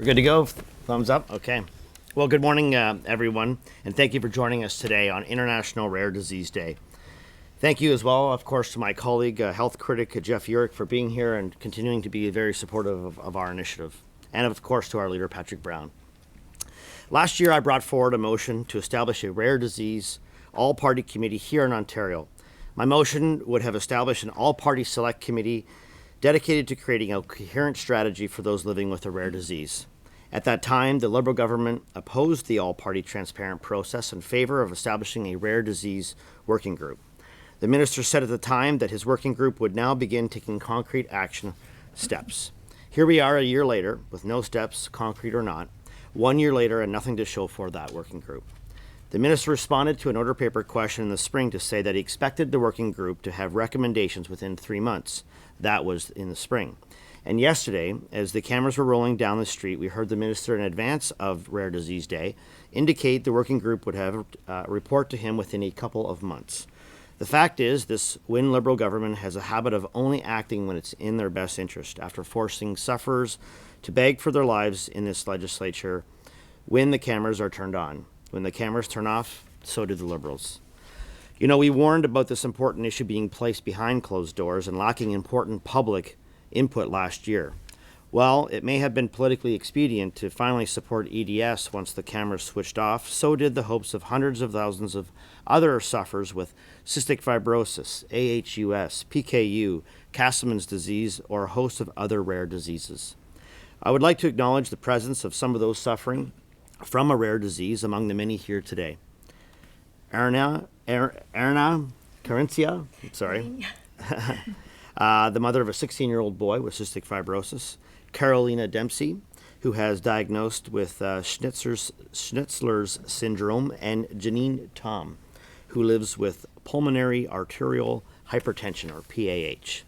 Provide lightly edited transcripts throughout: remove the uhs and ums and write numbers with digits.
We're good to go? Thumbs up? Okay. Well, good morning, everyone, and thank you for joining us today on International Rare Disease Day. Thank you as well, of course, to my colleague, health critic Jeff Yurek, for being here and continuing to be very supportive of our initiative, and of course to our leader, Patrick Brown. Last year, I brought forward a motion to establish a rare disease all-party committee here in Ontario. My motion would have established an all-party select committee dedicated to creating a coherent strategy for those living with a rare disease. At that time, the Liberal government opposed the all-party transparent process in favor of establishing a rare disease working group. The minister said at the time that his working group would now begin taking concrete action steps. Here we are a year later, with no steps, concrete or not, 1 year later and nothing to show for that working group. The minister responded to an order paper question in the spring to say that he expected the working group to have recommendations within 3 months. That was in the spring. And yesterday, as the cameras were rolling down the street, we heard the minister in advance of Rare Disease Day indicate the working group would have a report to him within a couple of months. The fact is, this Wynne Liberal government has a habit of only acting when it's in their best interest, after forcing sufferers to beg for their lives in this legislature when the cameras are turned on. When the cameras turn off, so do the Liberals. You know, we warned about this important issue being placed behind closed doors and lacking important public input last year. Well, it may have been politically expedient to finally support EDS once the cameras switched off. So did the hopes of hundreds of thousands of other sufferers with cystic fibrosis, AHUS, PKU, Castleman's disease, or a host of other rare diseases. I would like to acknowledge the presence of some of those suffering from a rare disease among the many here today. Erna Carencia, the mother of a 16-year-old boy with cystic fibrosis. Carolina Dempsey, who has diagnosed with Schnitzler's syndrome, and Janine Tom, who lives with pulmonary arterial hypertension, or PAH.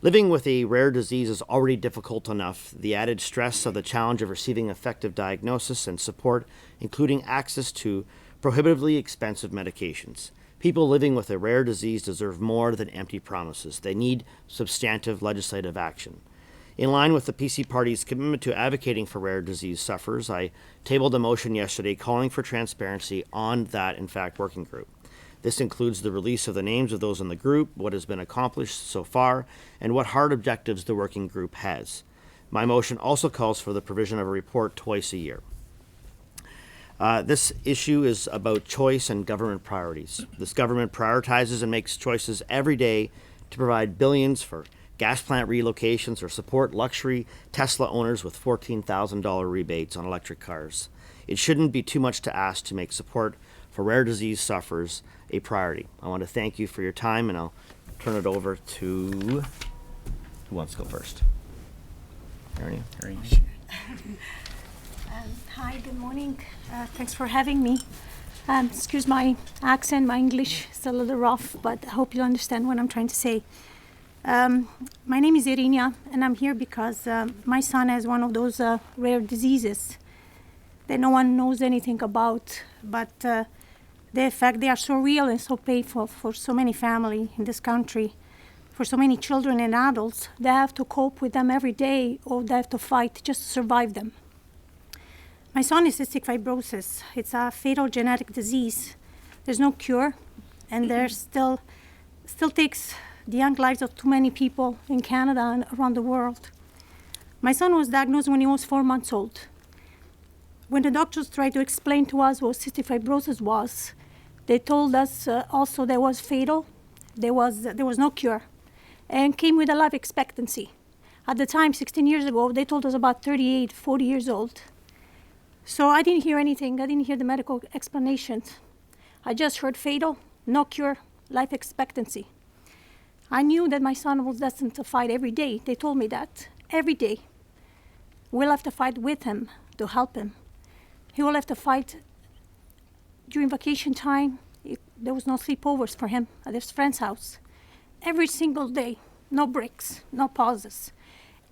Living with a rare disease is already difficult enough. The added stress of the challenge of receiving effective diagnosis and support, including access to prohibitively expensive medications. People living with a rare disease deserve more than empty promises. They need substantive legislative action. In line with the PC Party's commitment to advocating for rare disease sufferers, I tabled a motion yesterday calling for transparency on that, in fact, working group. This includes the release of the names of those in the group, what has been accomplished so far, and what hard objectives the working group has. My motion also calls for the provision of a report twice a year. This issue is about choice and government priorities. This government prioritizes and makes choices every day to provide billions for gas plant relocations or support luxury Tesla owners with $14,000 rebates on electric cars. It shouldn't be too much to ask to make support for rare disease sufferers a priority. I want to thank you for your time, and I'll turn it over to, who wants to go first? Ernie? Hi, good morning. Thanks for having me. Excuse my accent, my English is a little rough, but I hope you understand what I'm trying to say. My name is Irina, and I'm here because my son has one of those rare diseases that no one knows anything about, but the fact they are so real and so painful for so many families in this country, for so many children and adults. They have to cope with them every day, or they have to fight just to survive them. My son is cystic fibrosis. It's a fatal genetic disease. There's no cure, and there still takes the young lives of too many people in Canada and around the world. My son was diagnosed when he was 4 months old. When the doctors tried to explain to us what cystic fibrosis was, they told us also that it was fatal, there was no cure, and came with a life expectancy. At the time, 16 years ago, they told us about 38, 40 years old. So I didn't hear anything. I didn't hear the medical explanations. I just heard fatal, no cure, life expectancy. I knew that my son was destined to fight every day. They told me that, every day. We'll have to fight with him to help him. He will have to fight during vacation time. There was no sleepovers for him at his friend's house. Every single day, no breaks, no pauses.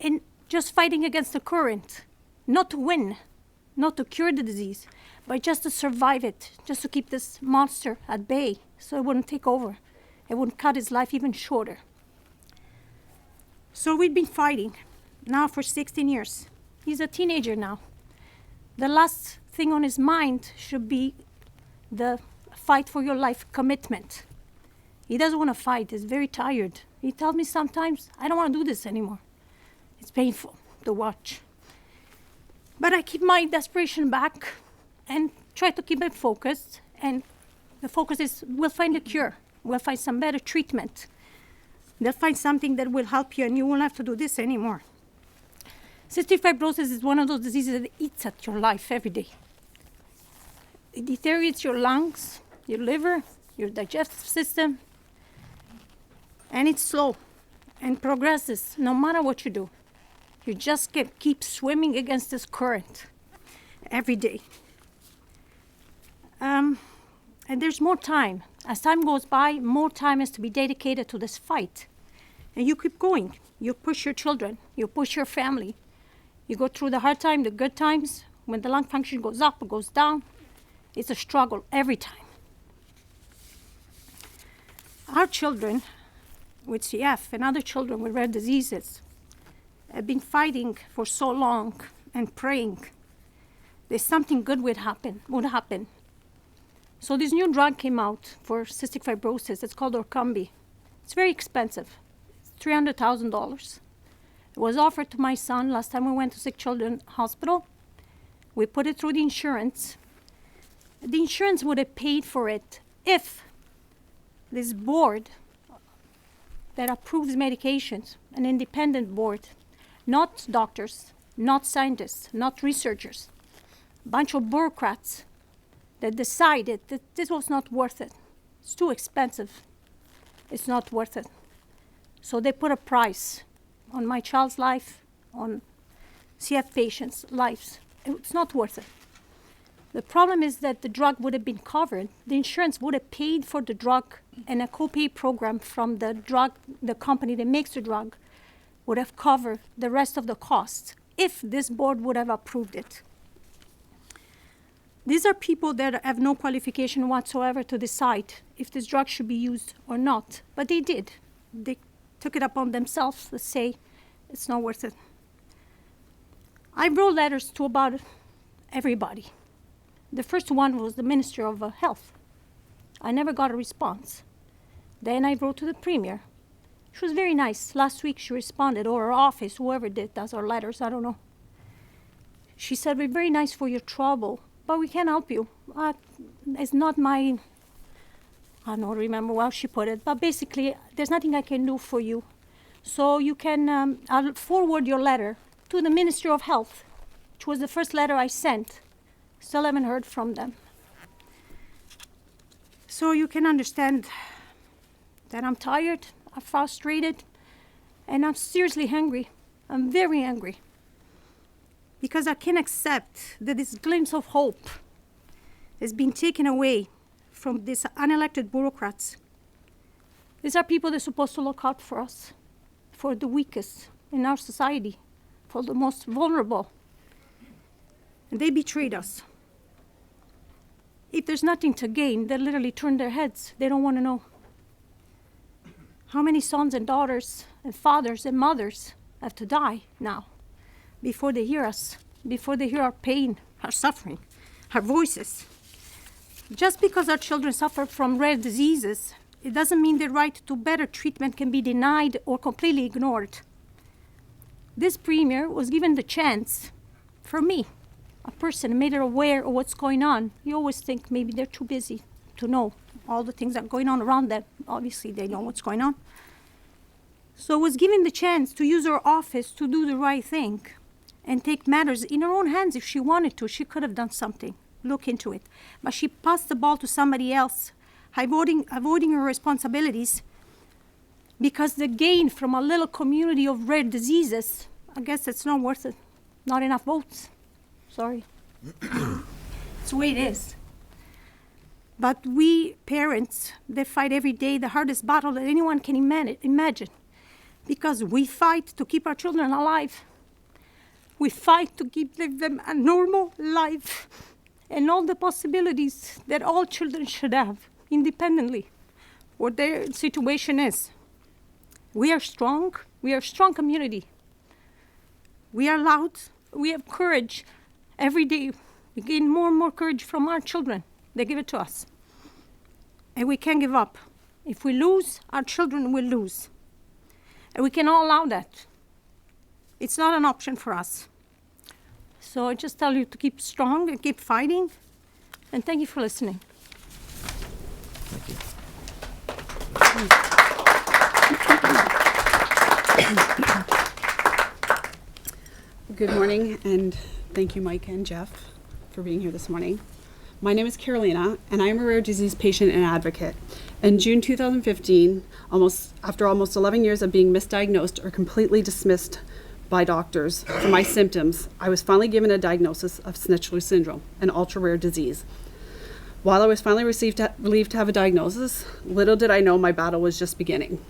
And just fighting against the current, not to win, not to cure the disease, but just to survive it, just to keep this monster at bay so it wouldn't take over. It wouldn't cut his life even shorter. So we've been fighting now for 16 years. He's a teenager now. the last thing on his mind should be the fight for your life commitment. He doesn't want to fight. He's very tired. He tells me sometimes, I don't want to do this anymore. It's painful to watch. But I keep my desperation back and try to keep it focused. And the focus is, we'll find a cure. We'll find some better treatment. They'll find something that will help you and you won't have to do this anymore. Cystic fibrosis is one of those diseases that eats at your life every day. It deteriorates your lungs, your liver, your digestive system, and it's slow and progresses no matter what you do. You just keep swimming against this current every day. And there's more time. As time goes by, more time has to be dedicated to this fight. And you keep going. You push your children. You push your family. You go through the hard time, the good times. When the lung function goes up or goes down, it's a struggle every time. Our children with CF and other children with rare diseases have been fighting for so long and praying that something good would happen. So this new drug came out for cystic fibrosis. It's called Orkambi. It's very expensive. It's $300,000. It was offered to my son last time we went to Sick Children Hospital. We put it through the insurance. The insurance would have paid for it if this board that approves medications, an independent board, not doctors, not scientists, not researchers, a bunch of bureaucrats that decided that this was not worth it. It's too expensive. It's not worth it. So they put a price on my child's life, on CF patients' lives. It's not worth it. The problem is that the drug would have been covered. The insurance would have paid for the drug, and a copay program from the company that makes the drug would have covered the rest of the costs if this board would have approved it. These are people that have no qualification whatsoever to decide if this drug should be used or not, but they did. They took it upon themselves to say it's not worth it. I wrote letters to about everybody. The first one was the Minister of Health. I never got a response. Then I wrote to the Premier. She was very nice. Last week she responded, or her office, whoever does our letters, I don't know. She said, we're very nice for your trouble, but we can't help you. It's not my, I don't remember how she put it, but basically there's nothing I can do for you. So you can, I'll forward your letter to the Ministry of Health, which was the first letter I sent. Still haven't heard from them. So you can understand that I'm tired, I'm frustrated, and I'm seriously angry. I'm very angry. Because I can't accept that this glimpse of hope has been taken away from these unelected bureaucrats. These are people that are supposed to look out for us, for the weakest in our society, for the most vulnerable. And they betrayed us. If there's nothing to gain, they literally turn their heads. They don't want to know. How many sons and daughters and fathers and mothers have to die now before they hear us, before they hear our pain, our suffering, our voices? Just because our children suffer from rare diseases, it doesn't mean the right to better treatment can be denied or completely ignored. This premier was given the chance for me, a person made her aware of what's going on. You always think maybe they're too busy to know all the things that are going on around them. Obviously, they know what's going on. So was given the chance to use her office to do the right thing and take matters in her own hands if she wanted to. She could have done something, look into it. But she passed the ball to somebody else, avoiding her responsibilities, because the gain from a little community of rare diseases, I guess it's not worth it. Not enough votes. Sorry. It's the way it is. But we parents, they fight every day the hardest battle that anyone can imagine. Because we fight to keep our children alive. We fight to give them a normal life and all the possibilities that all children should have, independently, what their situation is. We are strong. We are a strong community. We are loud. We have courage. Every day We gain more and more courage from our children. They give it to us. And we can't give up. If we lose, our children will lose. And we cannot allow that. It's not an option for us. So I just tell you to keep strong and keep fighting. And thank you for listening. Thank you. Good morning, and thank you, Mike and Jeff, for being here this morning. My name is Carolina, and I am a rare disease patient and advocate. In June 2015, after almost 11 years of being misdiagnosed or completely dismissed by doctors for my symptoms, I was finally given a diagnosis of Snitchler syndrome, an ultra-rare disease. While I was finally relieved to have a diagnosis, little did I know my battle was just beginning.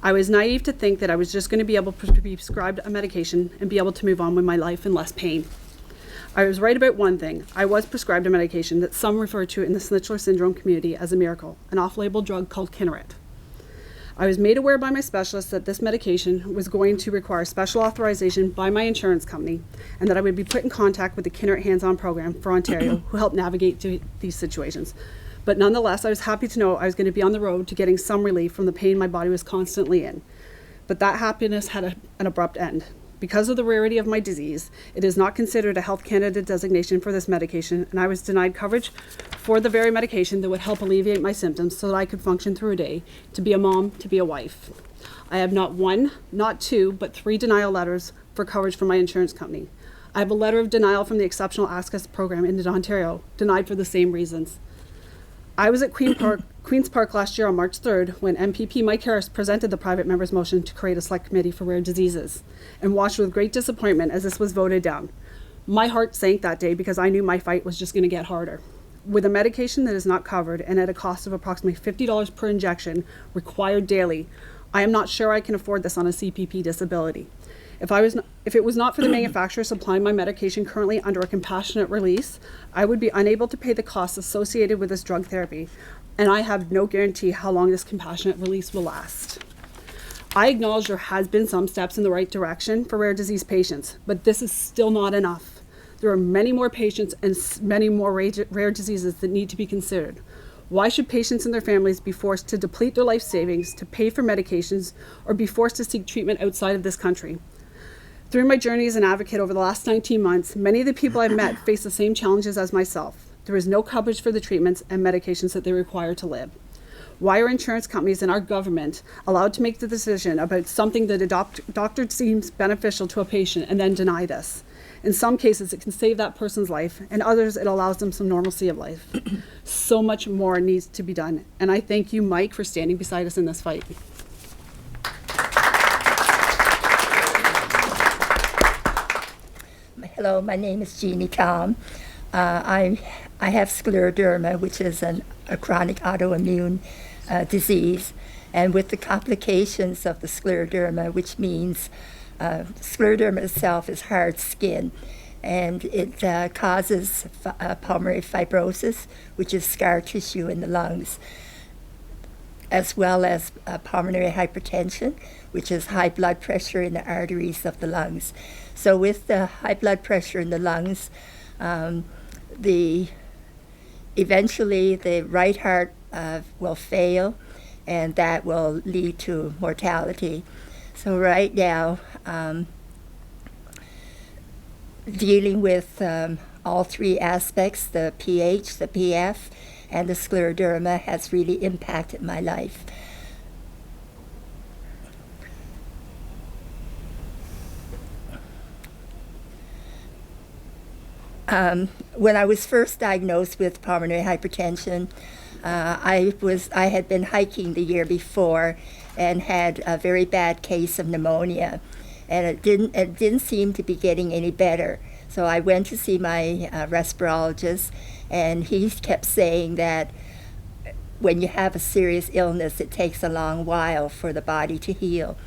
I was naive to think that I was just going to be able to be prescribed a medication and be able to move on with my life in less pain. I was right about one thing. I was prescribed a medication that some refer to in the Snitchler syndrome community as a miracle, an off-label drug called Kineret. I was made aware by my specialist that this medication was going to require special authorization by my insurance company, and that I would be put in contact with the Kineret Hands-On program for Ontario, who help navigate these situations. But nonetheless, I was happy to know I was going to be on the road to getting some relief from the pain my body was constantly in. But that happiness had an abrupt end. Because of the rarity of my disease, it is not considered a Health Canada designation for this medication, and I was denied coverage for the very medication that would help alleviate my symptoms so that I could function through a day, to be a mom, to be a wife. I have not one, not two, but 3 denial letters for coverage from my insurance company. I have a letter of denial from the Exceptional Access Program in Ontario, denied for the same reasons. I was at Queen's Park last year on March 3rd when MPP Mike Harris presented the private member's motion to create a select committee for rare diseases, and watched with great disappointment as this was voted down. My heart sank that day because I knew my fight was just going to get harder. With a medication that is not covered and at a cost of approximately $50 per injection required daily, I am not sure I can afford this on a CPP disability. If it was not for the manufacturer supplying my medication currently under a compassionate release, I would be unable to pay the costs associated with this drug therapy, and I have no guarantee how long this compassionate release will last. I acknowledge there has been some steps in the right direction for rare disease patients, but this is still not enough. There are many more patients and many more rare diseases that need to be considered. Why should patients and their families be forced to deplete their life savings to pay for medications or be forced to seek treatment outside of this country? Through my journey as an advocate over the last 19 months, many of the people I've met face the same challenges as myself. There is no coverage for the treatments and medications that they require to live. Why are insurance companies and our government allowed to make the decision about something that a doctor deems beneficial to a patient and then deny this? In some cases, it can save that person's life, and others, it allows them some normalcy of life. So much more needs to be done, and I thank you, Mike, for standing beside us in this fight. Hello, my name is Jeannie Tom. I have scleroderma, which is a chronic autoimmune disease, and with the complications of the scleroderma, which means scleroderma itself is hard skin, and it causes pulmonary fibrosis, which is scar tissue in the lungs, as well as pulmonary hypertension, which is high blood pressure in the arteries of the lungs. So with the high blood pressure in the lungs, eventually the right heart will fail, and that will lead to mortality. So right now, dealing with all 3 aspects, the pH, the PF, and the scleroderma, has really impacted my life. When I was first diagnosed with pulmonary hypertension, I had been hiking the year before and had a very bad case of pneumonia, and it didn't seem to be getting any better. So I went to see my respirologist, and he kept saying that when you have a serious illness, it takes a long while for the body to heal.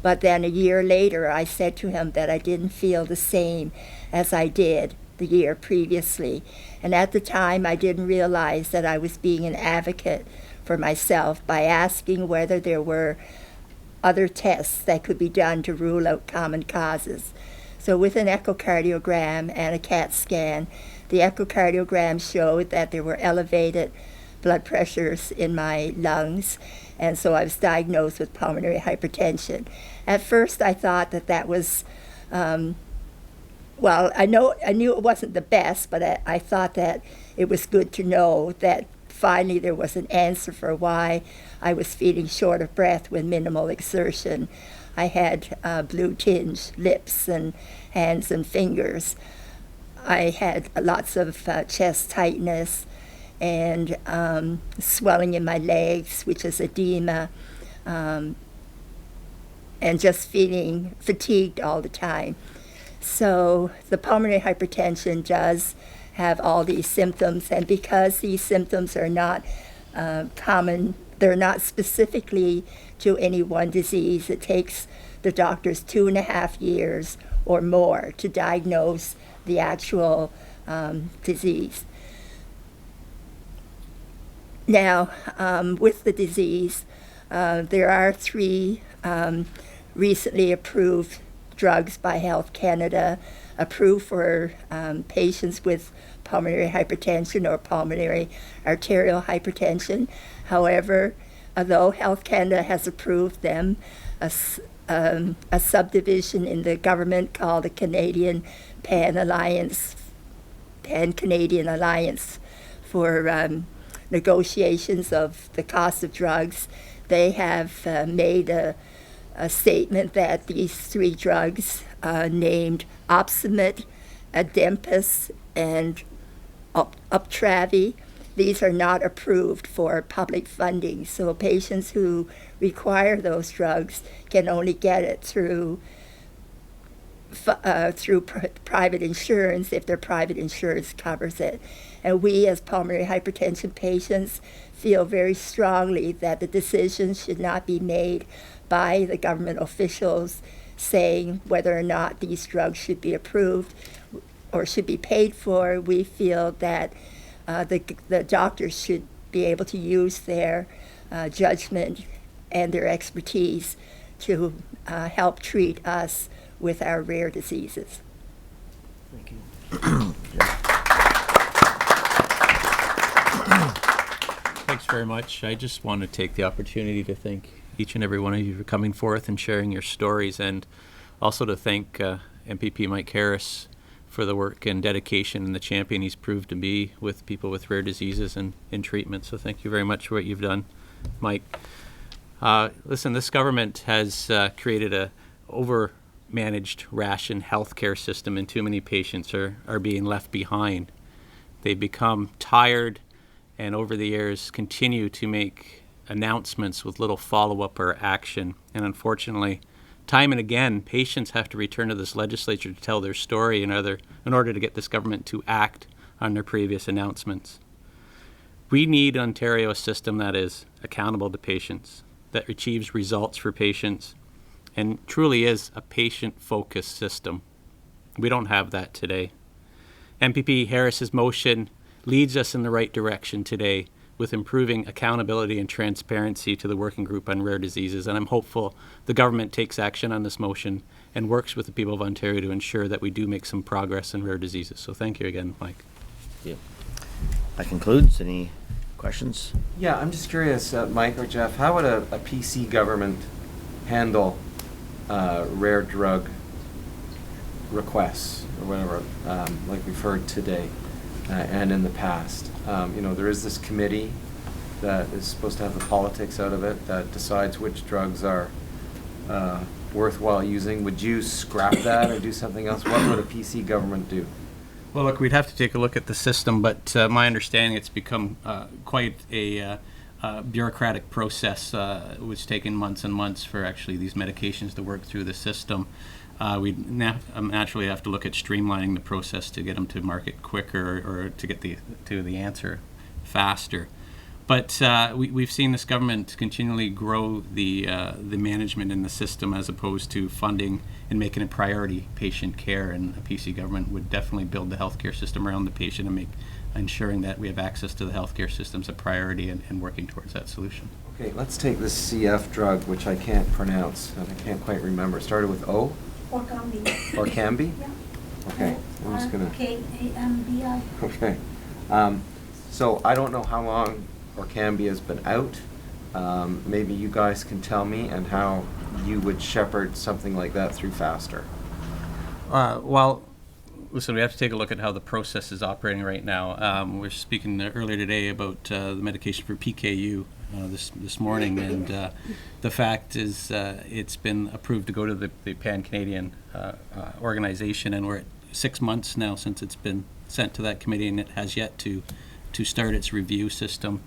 But then a year later, I said to him that I didn't feel the same as I did the year previously. And at the time, I didn't realize that I was being an advocate for myself by asking whether there were other tests that could be done to rule out common causes. So with an echocardiogram and a CAT scan, the echocardiogram showed that there were elevated blood pressures in my lungs, and so I was diagnosed with pulmonary hypertension. At first, I thought that was, well, I knew it wasn't the best, but I thought that it was good to know that finally there was an answer for why I was feeling short of breath with minimal exertion. I had blue-tinged lips and hands and fingers. I had lots of chest tightness and swelling in my legs, which is edema, and just feeling fatigued all the time. So the pulmonary hypertension does have all these symptoms, and because these symptoms are not common, they're not specifically to any one disease, it takes the doctors 2.5 years or more to diagnose the actual disease. Now, with the disease, there are 3 recently approved drugs by Health Canada, approved for patients with pulmonary hypertension or pulmonary arterial hypertension. However, although Health Canada has approved them, a subdivision in the government called the Pan-Canadian Alliance for negotiations of the cost of drugs, they have made a statement that these 3 drugs named Opsumit, Adempas, and Uptravi, these are not approved for public funding. So patients who require those drugs can only get it through private insurance if their private insurance covers it. And we as pulmonary hypertension patients feel very strongly that the decision should not be made by the government officials saying whether or not these drugs should be approved or should be paid for. We feel that the doctors should be able to use their judgment and their expertise to help treat us with our rare diseases. Thank you. Thanks very much. I just want to take the opportunity to thank each and every one of you for coming forth and sharing your stories, and also to thank MPP Mike Harris for the work and dedication and the champion he's proved to be with people with rare diseases and in treatment. So thank you very much for what you've done, Mike. Listen, this government has created a over-managed ration healthcare system, and too many patients are being left behind. They've become tired, and over the years continue to make announcements with little follow-up or action. And unfortunately, time and again, patients have to return to this legislature to tell their story in order to get this government to act on their previous announcements. We need Ontario a system that is accountable to patients, that achieves results for patients, and truly is a patient-focused system. We don't have that today. MPP Harris's motion leads us in the right direction today with improving accountability and transparency to the Working Group on Rare Diseases, and I'm hopeful the government takes action on this motion and works with the people of Ontario to ensure that we do make some progress in rare diseases. So thank you again, Mike. Thank you. That concludes. Any questions? Yeah, I'm just curious, Mike or Jeff, how would a PC government handle rare drug requests or whatever, like we've heard today and in the past? There is this committee that is supposed to have the politics out of it that decides which drugs are worthwhile using. Would you scrap that or do something else? What would a PC government do? Well, look, we'd have to take a look at the system, but my understanding it's become quite a bureaucratic process, which taken months and months for actually these medications to work through the system. We'd naturally have to look at streamlining the process to get them to market quicker or to get to the answer faster. But we've seen this government continually grow the management in the system as opposed to funding and making a priority patient care. And a PC government would definitely build the healthcare system around the patient and ensuring that we have access to the healthcare system as a priority and working towards that solution. Okay, let's take this CF drug, which I can't pronounce. I can't quite remember. It started with O? Or Cambi. Or Cambi? Yeah. Okay, I'm just gonna. Kambi. Okay. So I don't know how long Orkambi has been out. Maybe you guys can tell me and how you would shepherd something like that through faster. Well, listen, we have to take a look at how the process is operating right now. We were speaking earlier today about the medication for PKU this morning, and the fact is it's been approved to go to the Pan-Canadian organization, and we're at 6 months now since it's been sent to that committee, and it has yet to start its review system.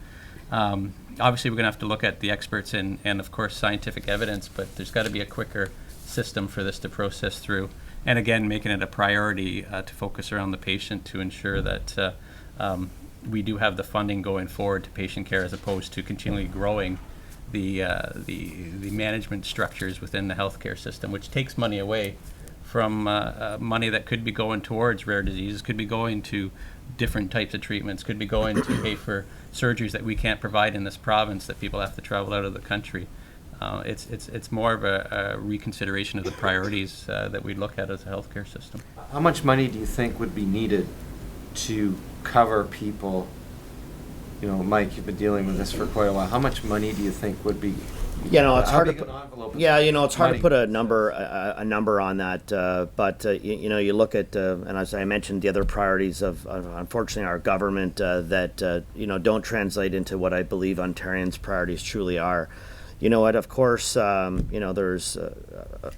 Obviously, we're going to have to look at the experts and of course, scientific evidence, but there's got to be a quicker system for this to process through. And again, making it a priority to focus around the patient to ensure that we do have the funding going forward to patient care as opposed to continually growing the management structures within the healthcare system, which takes money away from money that could be going towards rare diseases, could be going to different types of treatments, could be going to pay for surgeries that we can't provide in this province that people have to travel out of the country. It's more of a reconsideration of the priorities that we look at as a healthcare system. How much money do you think would be needed to cover people? You know, Mike, you've been dealing with this for quite a while. How much money do you think would be? You know, it's how hard to big put. an envelope is Yeah, you know, it's hard money? to put a number on that. But you know, you look at, and as I mentioned, the other priorities of unfortunately our government that you know don't translate into what I believe Ontarians' priorities truly are. You know what? Of course, you know, there's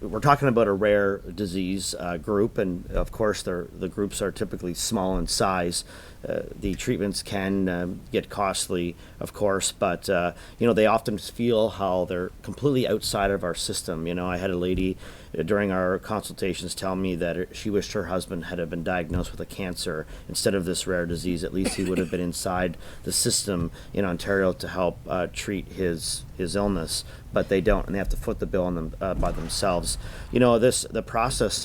we're talking about a rare disease group, and of course, the groups are typically small in size. The treatments can get costly, of course, but you know, they often feel how they're completely outside of our system. You know, I had a lady during our consultations tell me that she wished her husband had been diagnosed with a cancer instead of this rare disease. At least he would have been inside the system in Ontario to help treat his illness, but they don't, and they have to foot the bill on them by themselves. You know, the process,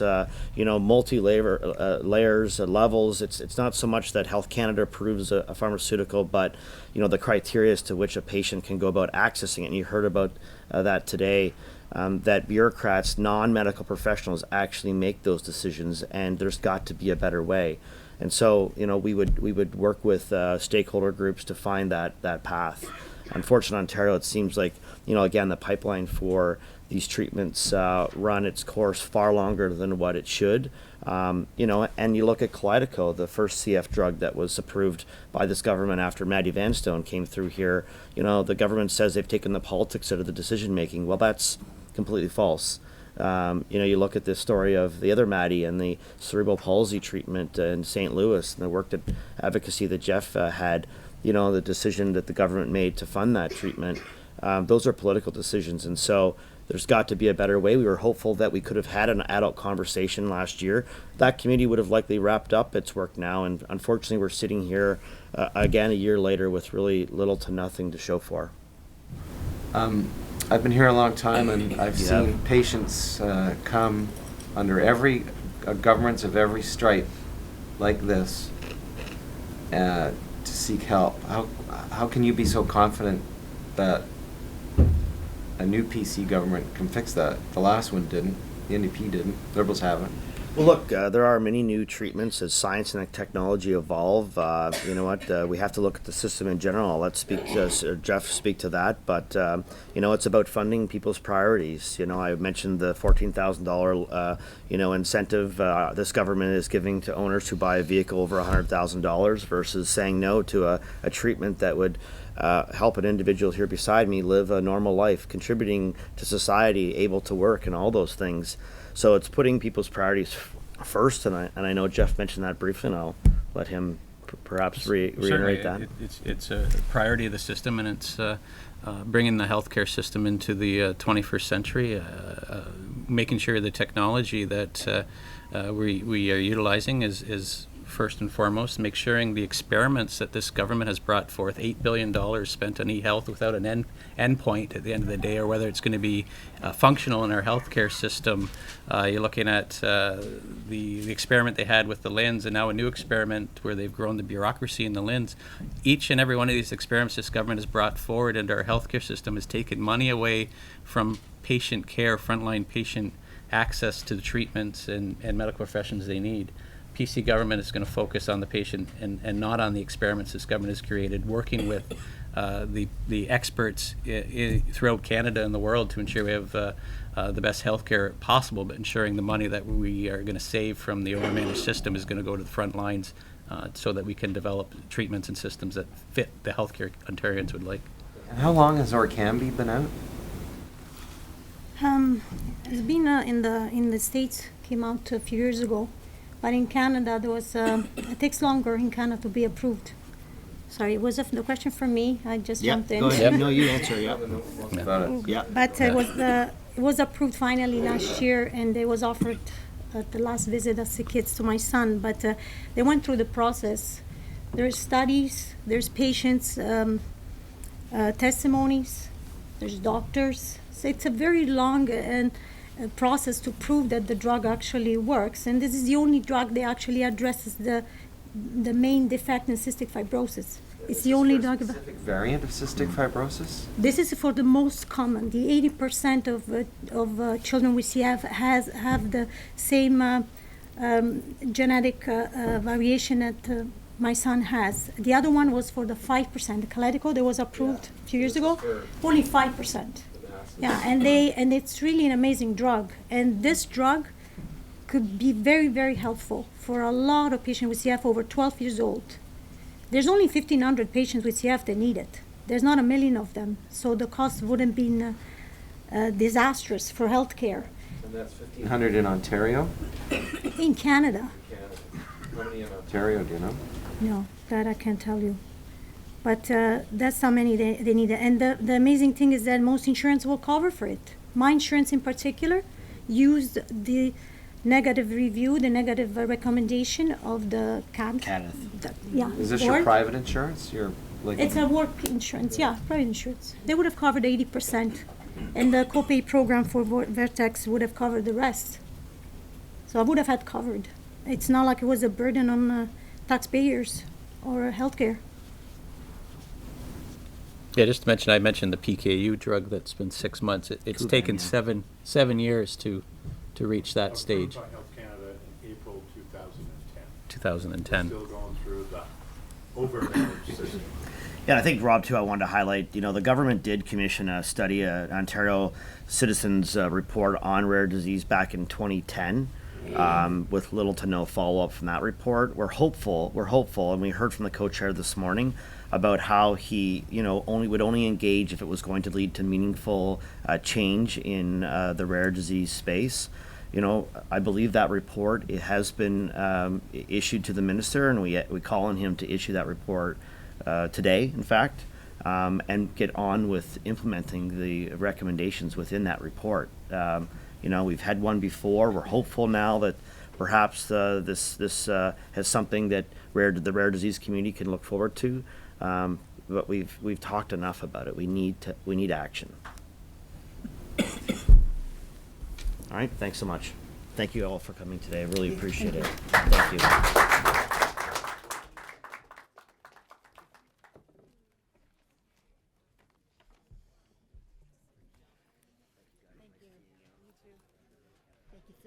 you know, layers, levels. It's not so much that Health Canada approves a pharmaceutical, but you know, the criteria as to which a patient can go about accessing it. And you heard about that today. That bureaucrats, non-medical professionals, actually make those decisions, and there's got to be a better way. And so, you know, we would work with stakeholder groups to find that path. Unfortunately, Ontario, it seems like, you know, again, the pipeline for these treatments run its course far longer than what it should. You know, and you look at Kalydeco, the first CF drug that was approved by this government after Maddie Vanstone came through here. You know, the government says they've taken the politics out of the decision making. Well, that's completely false. You know, you look at the story of the other Maddie and the cerebral palsy treatment in St. Louis and the work that advocacy that Jeff had. You know, the decision that the government made to fund that treatment. Those are political decisions, and so there's got to be a better way. We were hopeful that we could have had an adult conversation last year. That committee would have likely wrapped up its work now, and unfortunately we're sitting here again a year later with really little to nothing to show for. I've been here a long time, and I've seen patients come under every governments of every stripe like this to seek help. How can you be so confident that a new PC government can fix that? The last one didn't. The NDP didn't. Liberals haven't. Well, look, there are many new treatments as science and technology evolve. You know what? We have to look at the system in general. Let's Jeff speak to that. But you know, it's about funding people's priorities. You know, I mentioned the $14,000 you know, incentive this government is giving to owners who buy a vehicle over $100,000 versus saying no to a treatment that would help an individual here beside me live a normal life, contributing to society, able to work, and all those things. So it's putting people's priorities first, and I know Jeff mentioned that briefly, and I'll let him perhaps reiterate that. It's a priority of the system, and it's bringing the healthcare system into the 21st century, making sure the technology that we are utilizing is first and foremost, make sure the experiments that this government has brought forth, $8 billion spent on e-health without an end point at the end of the day, or whether it's going to be functional in our healthcare system. You're looking at the experiment they had with the LINS, and now a new experiment where they've grown the bureaucracy in the LINS. Each and every one of these experiments this government has brought forward into our healthcare system has taken money away from patient care, frontline patient access to the treatments and medical professions they need. PC government is going to focus on the patient and not on the experiments this government has created, working with the experts throughout Canada and the world to ensure we have the best healthcare possible, but ensuring the money that we are going to save from the overmanaged system is going to go to the front lines so that we can develop treatments and systems that fit the healthcare Ontarians would like. And how long has Orkambi been out? It's been in the States, came out a few years ago, but in Canada there was it takes longer in Canada to be approved. Sorry, it was the question for me. I just jumped in. Go ahead. No, you answer. Yeah. About it. Yeah. But it was approved finally last year, and it was offered at the last visit as the kids to my son. But they went through the process. There's studies, there's patients, testimonies, there's doctors. So it's a very long process to prove that the drug actually works. And this is the only drug that actually addresses the main defect in cystic fibrosis. It's the only drug. Specific variant of cystic fibrosis? This is for the most common. The 80% of children with CF have the same genetic variation that my son has. The other one was for the 5%, the Kalydeco that was approved a few years ago. Only 5%. Yeah, and it's really an amazing drug. And this drug could be very, very helpful for a lot of patients with CF over 12 years old. There's only 1,500 patients with CF that need it. There's not a million of them, so the cost wouldn't be disastrous for healthcare. And that's 1,500 in Ontario? In Canada, How many in Ontario, do you know? no, that I can't tell you. But that's how many they need it. And the amazing thing is that most insurance will cover for it. My insurance in particular used the negative review, the negative recommendation of the Kenneth. Yeah. Is this board. your private insurance? Your like It's a work insurance, yeah, private insurance. They would have covered 80%, and the copay program for Vertex would have covered the rest. So I would have had covered. It's not like it was a burden on taxpayers or healthcare. Yeah, just to mention, I mentioned the PKU drug that's been 6 months. It's Kuvan, taken yeah. seven years to reach that stage. Approved by Health Canada in April 2010. 2010. Still going through the overmanaged system. Yeah, I think, Rob, too, I wanted to highlight, the government did commission a study, an Ontario Citizens Report on rare disease back in 2010, with little to no follow-up from that report. We're hopeful, and we heard from the co-chair this morning about how he, would only engage if it was going to lead to meaningful change in the rare disease space. I believe that report, it has been issued to the minister, and we call on him to issue that report today, in fact, and get on with implementing the recommendations within that report. We've had one before. We're hopeful now that perhaps this has something that the rare disease community can look forward to. But we've talked enough about it. We need action. All right. Thanks so much. Thank you all for coming today. I really appreciate it. Thank you.